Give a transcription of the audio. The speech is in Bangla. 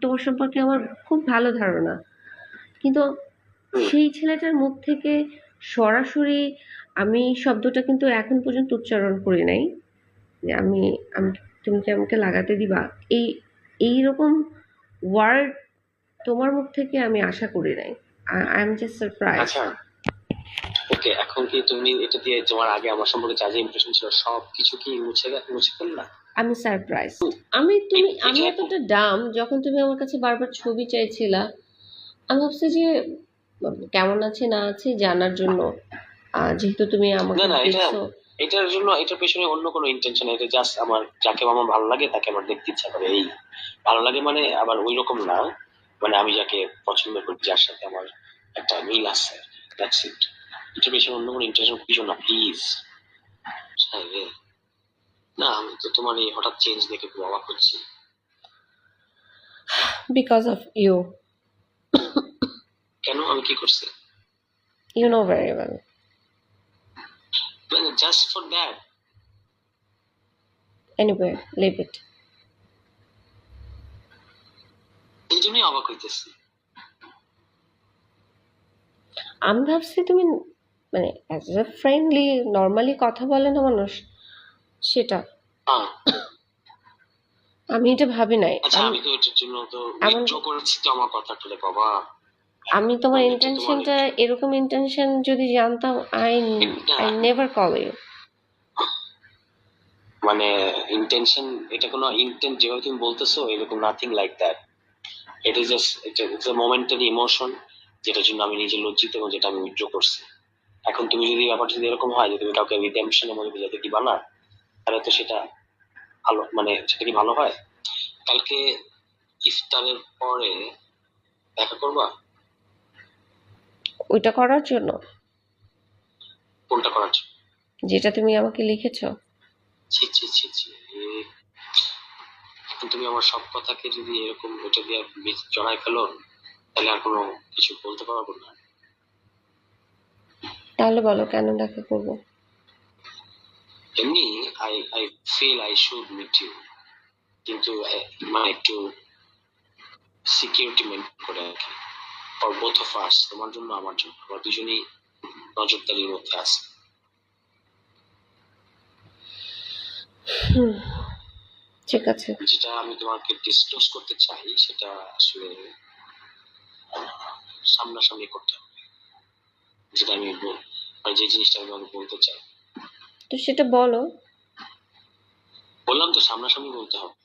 তোমার সম্পর্কে আমার খুব ভালো ধারণা, কিন্তু সেই ছেলেটার মুখ থেকে সরাসরি আমি শব্দটা কিন্তু এখন পর্যন্ত উচ্চারণ করি নাই যে আমি আমি তুমি কি আমাকে লাগাতে দিবা, এই এইরকম ওয়ার্ড তোমার মুখ থেকে আমি আশা করি নাই। I am just surprise. আচ্ছা ওকে, এখন কি তুমি এটা দিয়ে তোমার আগে আমার সম্পর্কে যা যা ইমপ্রেশন ছিল সব কিছু কি মুছে ফেললা? আমি সারপ্রাইজ। আমি এতটা ডাম, যখন তুমি আমার কাছে বারবার ছবি চাইছিলা, আমি ভাবছি যে কেমন আছে না আছে জানার জন্য, যেহেতু তুমি আমাকে না এটা দেখছো। এটার জন্য এটার পেছনে অন্য কোনো ইন্টেনশন, এটা জাস্ট আমার যাকে আমার ভালো লাগে তাকে আমার দেখতে ইচ্ছা করে, এই ভালো লাগে মানে আবার ওই রকম না, মানে আমি যাকে পছন্দ করি যার সাথে আমার একটা মিল আছে, দ্যাটস ইট। এটার পেছনে অন্য কোনো ইন্টেনশন কিছু না, প্লিজ। না আমি তো তোমার এই হঠাৎ চেঞ্জ দেখে খুব অবাক হচ্ছি। Because of you. কেন, আমি কি করছি? You know very well. মানে just for that? Anyway, leave it. এই জন্যই অবাক হইতেছি। আমি ভাবছি তুমি মানে অ্যাজ এ ফ্রেন্ডলি নর্মালি কথা বলে না মানুষ, সেটা আমি এটা ভাবি নাই। আচ্ছা আমি তো এটার জন্য তো উইথড্র করেছি তো আমার কথাটা বাবা। আমি তোমার ইন্টেনশনটা এরকম ইন্টেনশন যদি জানতাম, আই নেভার কল ইউ। মানে ইন্টেনশন, এটা কোনো ইন্টেন্ট যেভাবে তুমি বলতেছো এরকম nothing like that. It is just it's a momentary emotion, যেটার জন্য আমি নিজে লজ্জিত এবং যেটা আমি উইথড্র করছি। এখন তুমি যদি ব্যাপারটা যদি এরকম হয় যে তুমি কাউকে রিডেম্পশনের মধ্যে বুঝাতে দিবা না, তাহলে তো সেটা ভালো, মানে সেটা কি ভালো হয়? কালকে ইফতারের পরে দেখা করবা? ওইটা করার জন্য? কোনটা করার জন্য? যেটা তুমি আমাকে লিখেছো। ছি ছি ছি ছি, এখন তুমি আমার সব কথাকে যদি এরকম ওটা দিয়ে জড়াই ফেলো, তাহলে আর কোনো কিছু বলতে পারবো না। তাহলে বলো কেন দেখা করবো? এমনি I feel I should meet you, কিন্তু মানে একটু সিকিউরিটি মেনটেন করে আর কি, ফর বোথ অফ আস, তোমার জন্য আমার জন্য, আমরা দুজনেই নজরদারির মধ্যে আছি। ঠিক আছে। যেটা আমি তোমাকে ডিসক্লোজ করতে চাই সেটা আসলে সামনাসামনি করতে হবে, যেটা আমি মানে যে জিনিসটা আমি তোমাকে বলতে চাই। তো সেটা বলো। বললাম তো সামনাসামনি বলতে হবে।